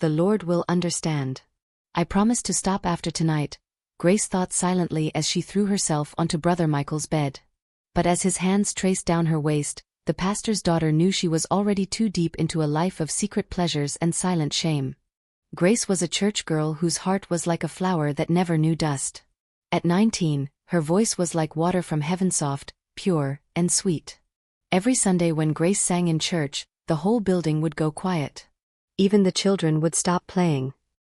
the Lord will understand. I promise to stop after tonight, Grace thought silently as she threw herself onto Brother Michael's bed. But as his hands traced down her waist, the pastor's daughter knew she was already too deep into a life of secret pleasures and silent shame. Grace was a church girl whose heart was like a flower that never knew dust. At 19, her voice was like water from heaven, soft, pure, and sweet. Every Sunday when Grace sang in church, the whole building would go quiet. Even the children would stop playing.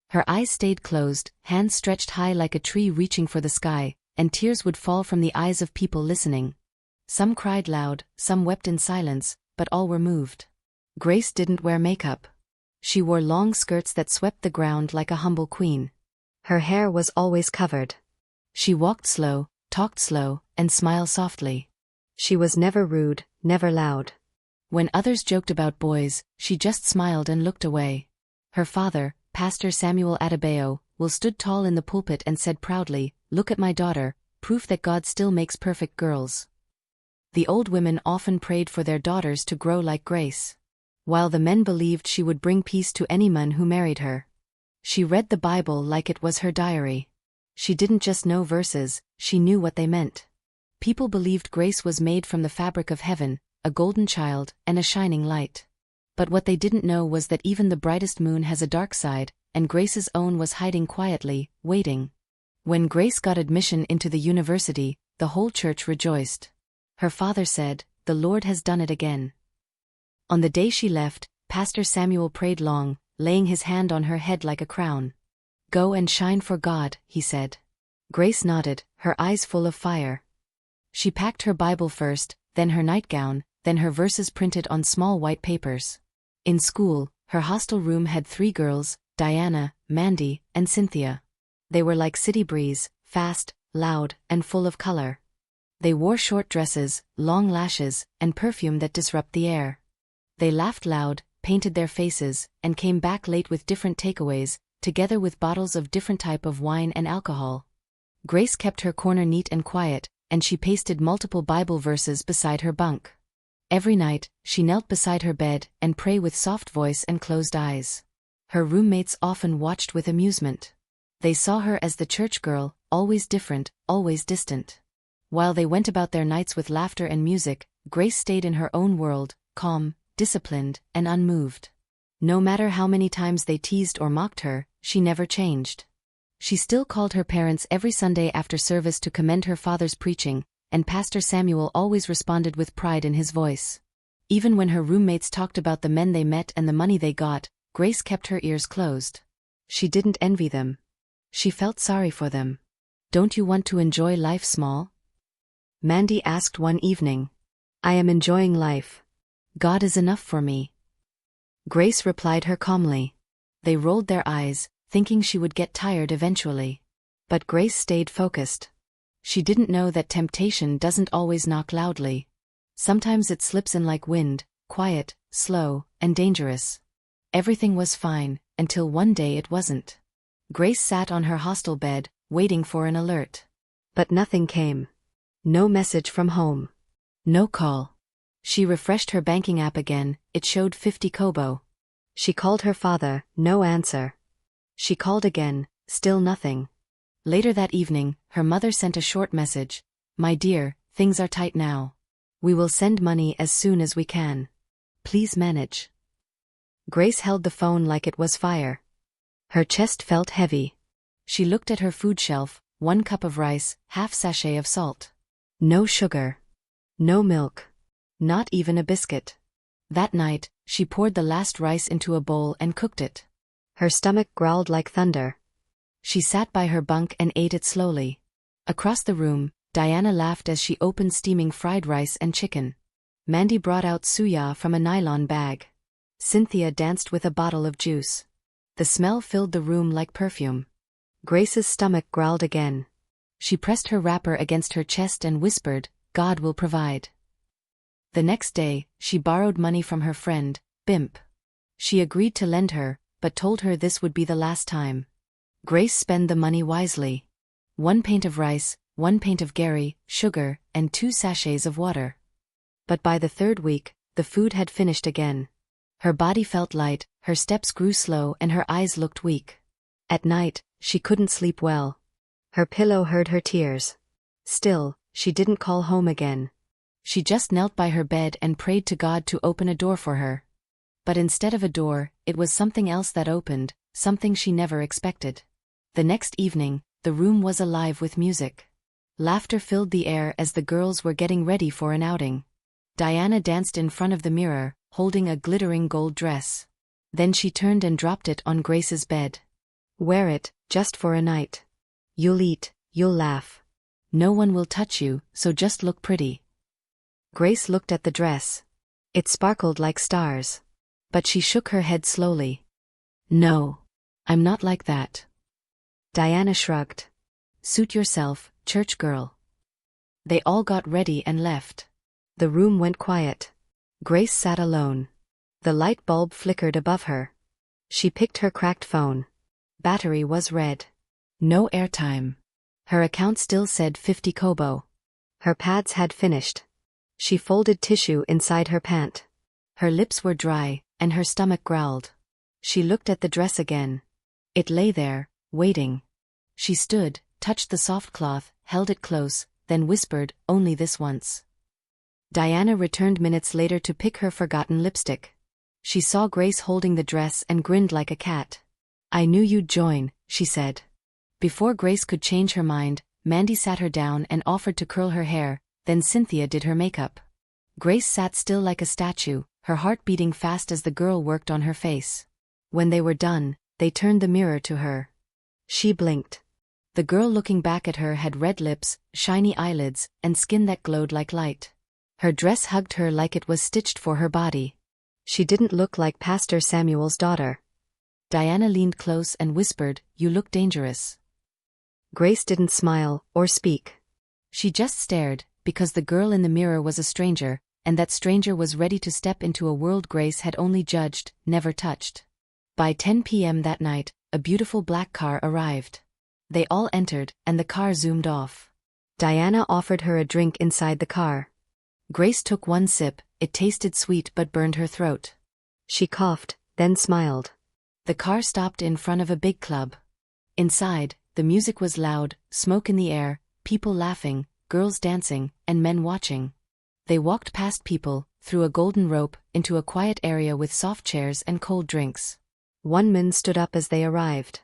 Her eyes stayed closed, hands stretched high like a tree reaching for the sky, and tears would fall from the eyes of people listening. Some cried loud, some wept in silence, but all were moved. Grace didn't wear makeup. She wore long skirts that swept the ground like a humble queen. Her hair was always covered. She walked slow, talked slow, and smiled softly. She was never rude, never loud. When others joked about boys, she just smiled and looked away. Her father, Pastor Samuel Adebayo, stood tall in the pulpit and said proudly, "Look at my daughter, proof that God still makes perfect girls." The old women often prayed for their daughters to grow like Grace, while the men believed she would bring peace to any man who married her. She read the Bible like it was her diary. She didn't just know verses, she knew what they meant. People believed Grace was made from the fabric of heaven, a golden child, and a shining light. But what they didn't know was that even the brightest moon has a dark side, and Grace's own was hiding quietly, waiting. When Grace got admission into the university, the whole church rejoiced. Her father said, "The Lord has done it again." On the day she left, Pastor Samuel prayed long, laying his hand on her head like a crown. "Go and shine for God," he said. Grace nodded, her eyes full of fire. She packed her Bible first, then her nightgown, then her verses printed on small white papers. In school, her hostel room had 3 girls, Diana, Mandy, and Cynthia. They were like city breeze, fast, loud, and full of color. They wore short dresses, long lashes, and perfume that disrupt the air. They laughed loud, painted their faces, and came back late with different takeaways, together with bottles of different type of wine and alcohol. Grace kept her corner neat and quiet, and she pasted multiple Bible verses beside her bunk. Every night, she knelt beside her bed and prayed with soft voice and closed eyes. Her roommates often watched with amusement. They saw her as the church girl, always different, always distant. While they went about their nights with laughter and music, Grace stayed in her own world, calm, disciplined, and unmoved. No matter how many times they teased or mocked her, she never changed. She still called her parents every Sunday after service to commend her father's preaching, and Pastor Samuel always responded with pride in his voice. Even when her roommates talked about the men they met and the money they got, Grace kept her ears closed. She didn't envy them. She felt sorry for them. "Don't you want to enjoy life small?" Mandy asked one evening. "I am enjoying life. God is enough for me." Grace replied her calmly. They rolled their eyes, thinking she would get tired eventually. But Grace stayed focused. She didn't know that temptation doesn't always knock loudly. Sometimes it slips in like wind, quiet, slow, and dangerous. Everything was fine, until one day it wasn't. Grace sat on her hostel bed, waiting for an alert. But nothing came. No message from home. No call. She refreshed her banking app again, it showed 50 kobo. She called her father, no answer. She called again, still nothing. Later that evening, her mother sent a short message. "My dear, things are tight now. We will send money as soon as we can. Please manage." Grace held the phone like it was fire. Her chest felt heavy. She looked at her food shelf, 1 cup of rice, half sachet of salt. No sugar. No milk. Not even a biscuit. That night, she poured the last rice into a bowl and cooked it. Her stomach growled like thunder. She sat by her bunk and ate it slowly. Across the room, Diana laughed as she opened steaming fried rice and chicken. Mandy brought out suya from a nylon bag. Cynthia danced with a bottle of juice. The smell filled the room like perfume. Grace's stomach growled again. She pressed her wrapper against her chest and whispered, "God will provide." The next day, she borrowed money from her friend, Bimp. She agreed to lend her, but told her this would be the last time. Grace spent the money wisely. 1 pint of rice, 1 pint of gari, sugar, and 2 sachets of water. But by the 3rd week, the food had finished again. Her body felt light, her steps grew slow and her eyes looked weak. At night, she couldn't sleep well. Her pillow heard her tears. Still, she didn't call home again. She just knelt by her bed and prayed to God to open a door for her. But instead of a door, it was something else that opened, something she never expected. The next evening, the room was alive with music. Laughter filled the air as the girls were getting ready for an outing. Diana danced in front of the mirror, holding a glittering gold dress. Then she turned and dropped it on Grace's bed. "Wear it, just for a night. You'll eat, you'll laugh. No one will touch you, so just look pretty." Grace looked at the dress. It sparkled like stars. But she shook her head slowly. "No. I'm not like that." Diana shrugged. "Suit yourself, church girl." They all got ready and left. The room went quiet. Grace sat alone. The light bulb flickered above her. She picked her cracked phone. Battery was red. No airtime. Her account still said 50 kobo. Her pads had finished. She folded tissue inside her pant. Her lips were dry, and her stomach growled. She looked at the dress again. It lay there, waiting. She stood, touched the soft cloth, held it close, then whispered, "Only this once." Diana returned minutes later to pick her forgotten lipstick. She saw Grace holding the dress and grinned like a cat. "I knew you'd join," she said. Before Grace could change her mind, Mandy sat her down and offered to curl her hair, then Cynthia did her makeup. Grace sat still like a statue, her heart beating fast as the girl worked on her face. When they were done, they turned the mirror to her. She blinked. The girl looking back at her had red lips, shiny eyelids, and skin that glowed like light. Her dress hugged her like it was stitched for her body. She didn't look like Pastor Samuel's daughter. Diana leaned close and whispered, "You look dangerous." Grace didn't smile or speak. She just stared, because the girl in the mirror was a stranger, and that stranger was ready to step into a world Grace had only judged, never touched. By 10 p.m. that night, a beautiful black car arrived. They all entered, and the car zoomed off. Diana offered her a drink inside the car. Grace took one sip, it tasted sweet but burned her throat. She coughed, then smiled. The car stopped in front of a big club. Inside, the music was loud, smoke in the air, people laughing, girls dancing, and men watching. They walked past people, through a golden rope, into a quiet area with soft chairs and cold drinks. One man stood up as they arrived.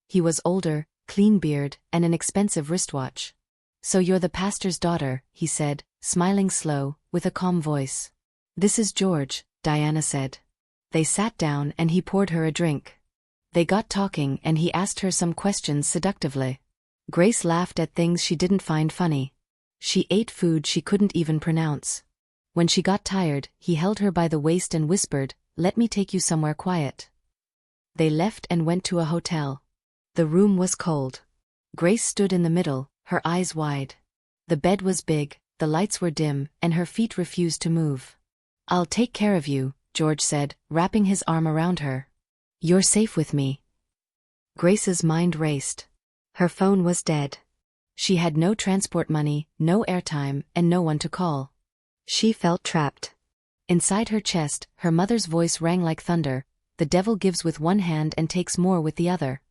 He was older, clean beard, and an expensive wristwatch. "So you're the pastor's daughter," he said, smiling slow, with a calm voice. "This is George," Diana said. They sat down and he poured her a drink. They got talking and he asked her some questions seductively. Grace laughed at things she didn't find funny. She ate food she couldn't even pronounce. When she got tired, he held her by the waist and whispered, "Let me take you somewhere quiet." They left and went to a hotel. The room was cold. Grace stood in the middle, her eyes wide. The bed was big, the lights were dim, and her feet refused to move. "I'll take care of you," George said, wrapping his arm around her. "You're safe with me." Grace's mind raced. Her phone was dead. She had no transport money, no airtime, and no one to call. She felt trapped. Inside her chest, her mother's voice rang like thunder, "The devil gives with one hand and takes more with the other."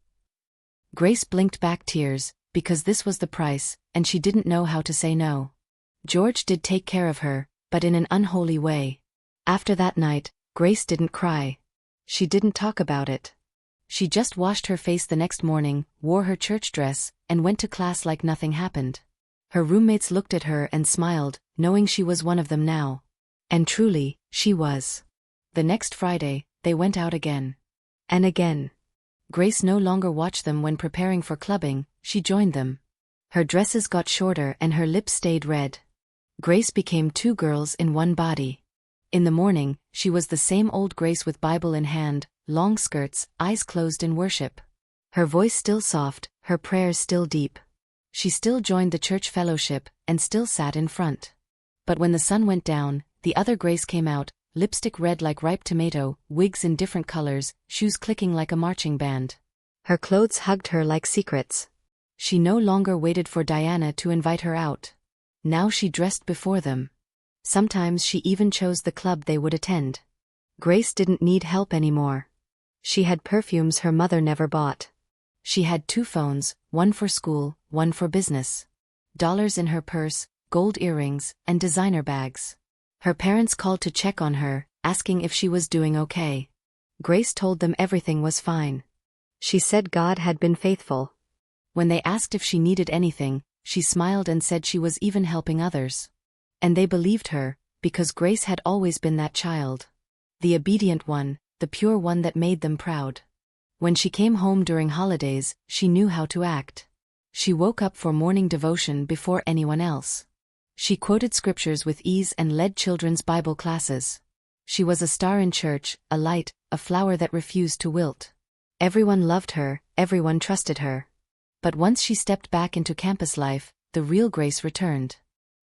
Grace blinked back tears, because this was the price, and she didn't know how to say no. George did take care of her, but in an unholy way. After that night, Grace didn't cry. She didn't talk about it. She just washed her face the next morning, wore her church dress, and went to class like nothing happened. Her roommates looked at her and smiled, knowing she was one of them now. And truly, she was. The next Friday, they went out again. And again. Grace no longer watched them when preparing for clubbing, she joined them. Her dresses got shorter and her lips stayed red. Grace became two girls in one body. In the morning, she was the same old Grace with Bible in hand, long skirts, eyes closed in worship. Her voice still soft, her prayers still deep. She still joined the church fellowship, and still sat in front. But when the sun went down, the other Grace came out, lipstick red like ripe tomato, wigs in different colors, shoes clicking like a marching band. Her clothes hugged her like secrets. She no longer waited for Diana to invite her out. Now she dressed before them. Sometimes she even chose the club they would attend. Grace didn't need help anymore. She had perfumes her mother never bought. She had 2 phones, one for school, one for business. Dollars in her purse, gold earrings, and designer bags. Her parents called to check on her, asking if she was doing okay. Grace told them everything was fine. She said God had been faithful. When they asked if she needed anything, she smiled and said she was even helping others. And they believed her, because Grace had always been that child. The obedient one, the pure one that made them proud. When she came home during holidays, she knew how to act. She woke up for morning devotion before anyone else. She quoted scriptures with ease and led children's Bible classes. She was a star in church, a light, a flower that refused to wilt. Everyone loved her, everyone trusted her. But once she stepped back into campus life, the real Grace returned.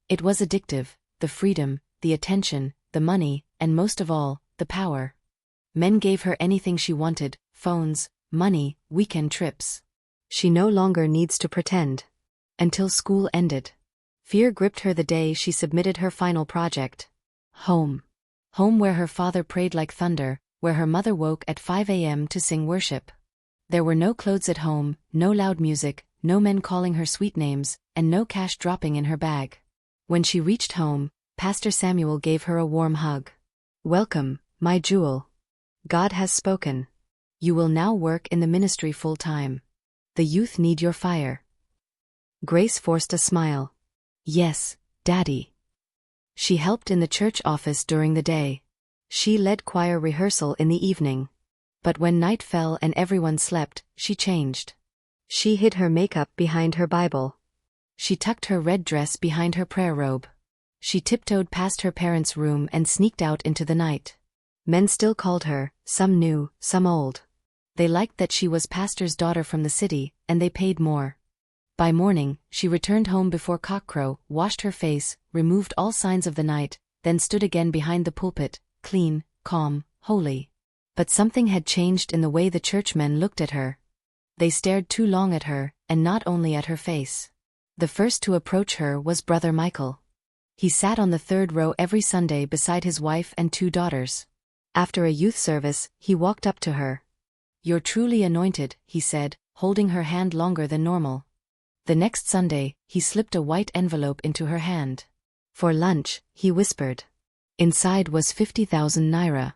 It was addictive, the freedom, the attention, the money, and most of all, the power. Men gave her anything she wanted, phones, money, weekend trips. She no longer needs to pretend. Until school ended. Fear gripped her the day she submitted her final project. Home. Home where her father prayed like thunder, where her mother woke at 5 a.m. to sing worship. There were no clothes at home, no loud music, no men calling her sweet names, and no cash dropping in her bag. When she reached home, Pastor Samuel gave her a warm hug. "Welcome, my jewel. God has spoken. You will now work in the ministry full-time. The youth need your fire." Grace forced a smile. "Yes, Daddy." She helped in the church office during the day. She led choir rehearsal in the evening. But when night fell and everyone slept, she changed. She hid her makeup behind her Bible. She tucked her red dress behind her prayer robe. She tiptoed past her parents' room and sneaked out into the night. Men still called her, some new, some old. They liked that she was pastor's daughter from the city, and they paid more. By morning, she returned home before cockcrow, washed her face, removed all signs of the night, then stood again behind the pulpit, clean, calm, holy. But something had changed in the way the churchmen looked at her. They stared too long at her, and not only at her face. The first to approach her was Brother Michael. He sat on the 3rd row every Sunday beside his wife and 2 daughters. After a youth service, he walked up to her. "You're truly anointed," he said, holding her hand longer than normal. The next Sunday, he slipped a white envelope into her hand. "For lunch," he whispered. Inside was 50,000 naira.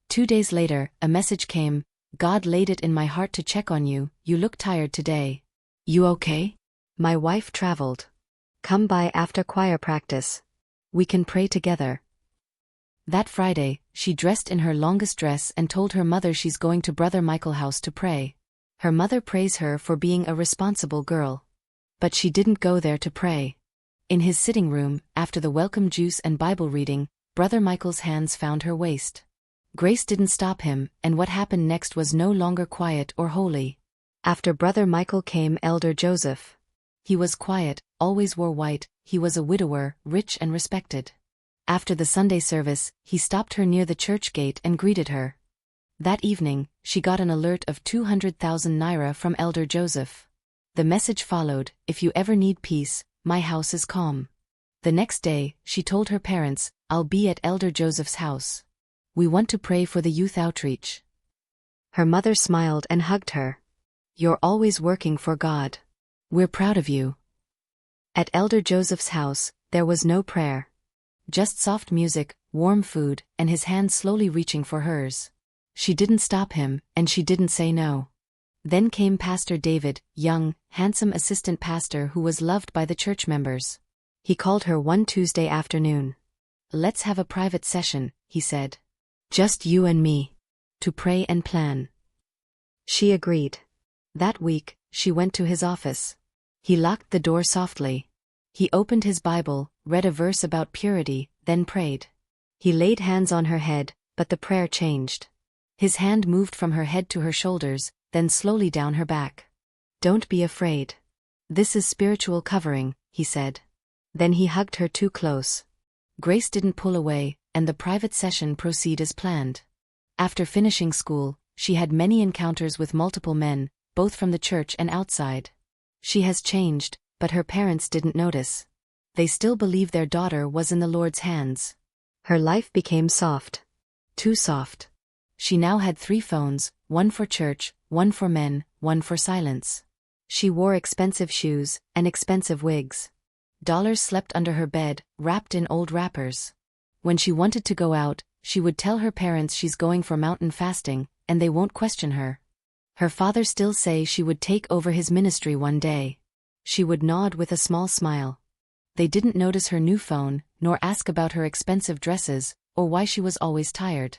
2 days later, a message came, "God laid it in my heart to check on you, you look tired today. You okay? My wife traveled. Come by after choir practice. We can pray together." That Friday, she dressed in her longest dress and told her mother she's going to Brother Michael's house to pray. Her mother praised her for being a responsible girl. But she didn't go there to pray. In his sitting room, after the welcome juice and Bible reading, Brother Michael's hands found her waist. Grace didn't stop him, and what happened next was no longer quiet or holy. After Brother Michael came Elder Joseph. He was quiet, always wore white, he was a widower, rich and respected. After the Sunday service, he stopped her near the church gate and greeted her. That evening, she got an alert of 200,000 naira from Elder Joseph. The message followed, "If you ever need peace, my house is calm." The next day, she told her parents, "I'll be at Elder Joseph's house. We want to pray for the youth outreach." Her mother smiled and hugged her. "You're always working for God. We're proud of you." At Elder Joseph's house, there was no prayer. Just soft music, warm food, and his hand slowly reaching for hers. She didn't stop him, and she didn't say no. Then came Pastor David, young, handsome assistant pastor who was loved by the church members. He called her one Tuesday afternoon. "Let's have a private session," he said. "Just you and me. To pray and plan." She agreed. That week, she went to his office. He locked the door softly. He opened his Bible, read a verse about purity, then prayed. He laid hands on her head, but the prayer changed. His hand moved from her head to her shoulders, then slowly down her back. "Don't be afraid. This is spiritual covering," he said. Then he hugged her too close. Grace didn't pull away, and the private session proceeded as planned. After finishing school, she had many encounters with multiple men, both from the church and outside. She has changed, but her parents didn't notice. They still believed their daughter was in the Lord's hands. Her life became soft. Too soft. She now had 3 phones, one for church, one for men, one for silence. She wore expensive shoes and expensive wigs. Dollars slept under her bed, wrapped in old wrappers. When she wanted to go out, she would tell her parents she's going for mountain fasting, and they won't question her. Her father still say she would take over his ministry one day. She would nod with a small smile. They didn't notice her new phone, nor ask about her expensive dresses, or why she was always tired.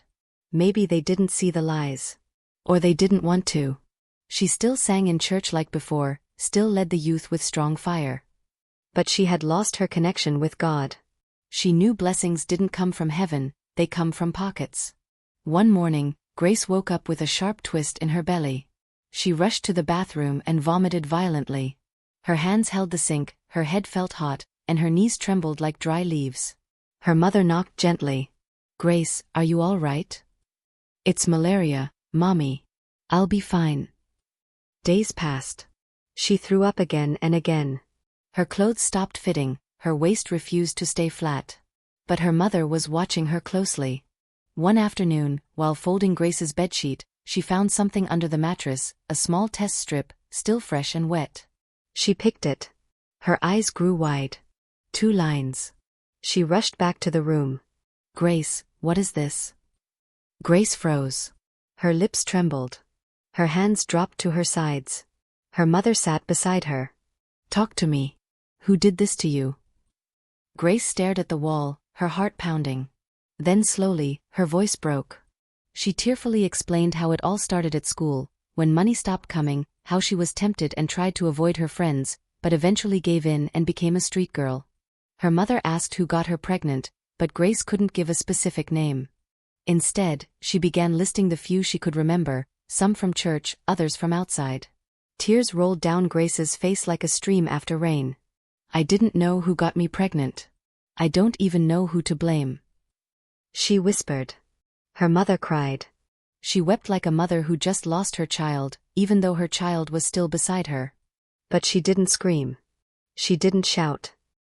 Maybe they didn't see the lies. Or they didn't want to. She still sang in church like before, still led the youth with strong fire. But she had lost her connection with God. She knew blessings didn't come from heaven, they come from pockets. One morning, Grace woke up with a sharp twist in her belly. She rushed to the bathroom and vomited violently. Her hands held the sink, her head felt hot, and her knees trembled like dry leaves. Her mother knocked gently. "Grace, are you all right?" "It's malaria, Mommy. I'll be fine." Days passed. She threw up again and again. Her clothes stopped fitting, her waist refused to stay flat. But her mother was watching her closely. One afternoon, while folding Grace's bedsheet, she found something under the mattress, a small test strip, still fresh and wet. She picked it. Her eyes grew wide. 2 lines. She rushed back to the room. "Grace, what is this?" Grace froze. Her lips trembled. Her hands dropped to her sides. Her mother sat beside her. "Talk to me. Who did this to you?" Grace stared at the wall, her heart pounding. Then slowly, her voice broke. She tearfully explained how it all started at school, when money stopped coming, how she was tempted and tried to avoid her friends, but eventually gave in and became a street girl. Her mother asked who got her pregnant, but Grace couldn't give a specific name. Instead, she began listing the few she could remember, some from church, others from outside. Tears rolled down Grace's face like a stream after rain. "I didn't know who got me pregnant. I don't even know who to blame," she whispered. Her mother cried. She wept like a mother who just lost her child, even though her child was still beside her. But she didn't scream. She didn't shout.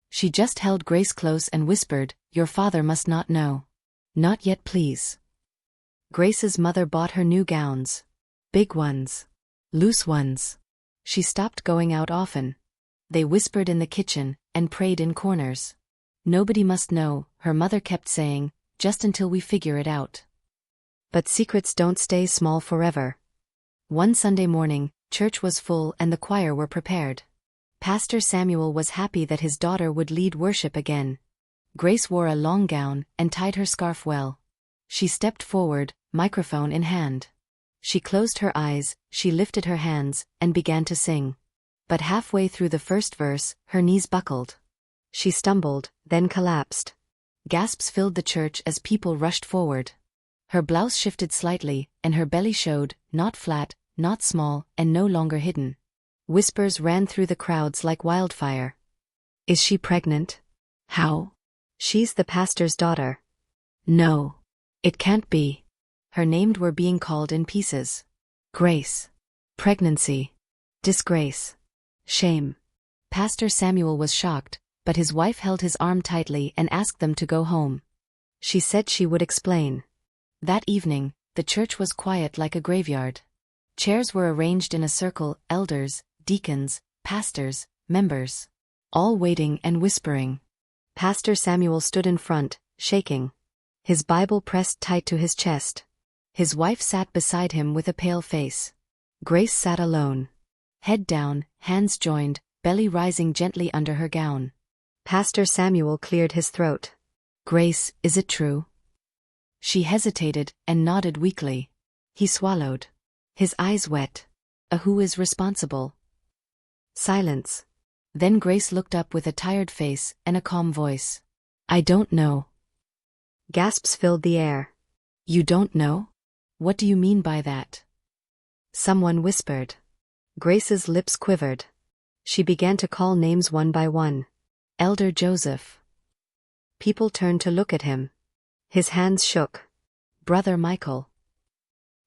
She just held Grace close and whispered, "Your father must not know. Not yet, please." Grace's mother bought her new gowns. Big ones. Loose ones. She stopped going out often. They whispered in the kitchen, and prayed in corners. "Nobody must know," her mother kept saying, "just until we figure it out." But secrets don't stay small forever. One Sunday morning, church was full and the choir were prepared. Pastor Samuel was happy that his daughter would lead worship again. Grace wore a long gown and tied her scarf well. She stepped forward, microphone in hand. She closed her eyes, she lifted her hands, and began to sing. But halfway through the first verse, her knees buckled. She stumbled, then collapsed. Gasps filled the church as people rushed forward. Her blouse shifted slightly, and her belly showed, not flat, not small, and no longer hidden. Whispers ran through the crowds like wildfire. "Is she pregnant? How? She's the pastor's daughter. No. It can't be." Her names were being called in pieces. Grace. Pregnancy. Disgrace. Shame. Pastor Samuel was shocked, but his wife held his arm tightly and asked them to go home. She said she would explain. That evening, the church was quiet like a graveyard. Chairs were arranged in a circle, elders, deacons, pastors, members. All waiting and whispering. Pastor Samuel stood in front, shaking. His Bible pressed tight to his chest. His wife sat beside him with a pale face. Grace sat alone. Head down, hands joined, belly rising gently under her gown. Pastor Samuel cleared his throat. "Grace, is it true?" She hesitated, and nodded weakly. He swallowed. His eyes wet. Who is responsible?" Silence. Then Grace looked up with a tired face and a calm voice. "I don't know." Gasps filled the air. "You don't know? What do you mean by that?" Someone whispered. Grace's lips quivered. She began to call names one by one. Elder Joseph. People turned to look at him. His hands shook. Brother Michael.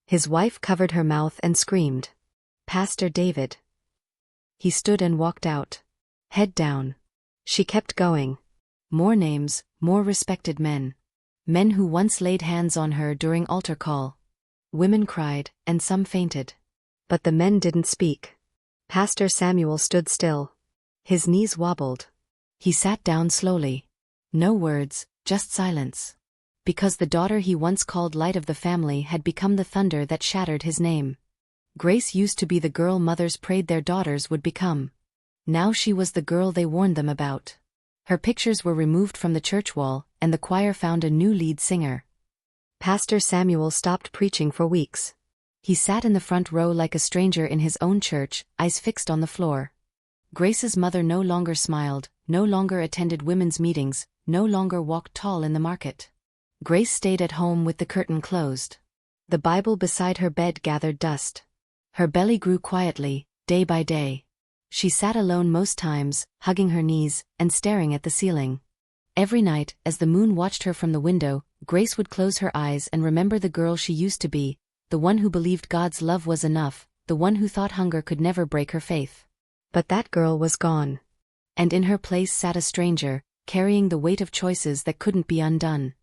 His wife covered her mouth and screamed. Pastor David. He stood and walked out. Head down. She kept going. More names, more respected men. Men who once laid hands on her during altar call. Women cried, and some fainted. But the men didn't speak. Pastor Samuel stood still. His knees wobbled. He sat down slowly. No words, just silence. Because the daughter he once called light of the family had become the thunder that shattered his name. Grace used to be the girl mothers prayed their daughters would become. Now she was the girl they warned them about. Her pictures were removed from the church wall, and the choir found a new lead singer. Pastor Samuel stopped preaching for weeks. He sat in the front row like a stranger in his own church, eyes fixed on the floor. Grace's mother no longer smiled, no longer attended women's meetings, no longer walked tall in the market. Grace stayed at home with the curtain closed. The Bible beside her bed gathered dust. Her belly grew quietly, day by day. She sat alone most times, hugging her knees, and staring at the ceiling. Every night, as the moon watched her from the window, Grace would close her eyes and remember the girl she used to be, the one who believed God's love was enough, the one who thought hunger could never break her faith. But that girl was gone. And in her place sat a stranger, carrying the weight of choices that couldn't be undone.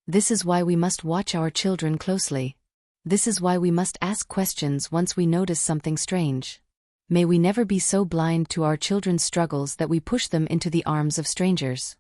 This is why we must watch our children closely. This is why we must ask questions once we notice something strange. May we never be so blind to our children's struggles that we push them into the arms of strangers.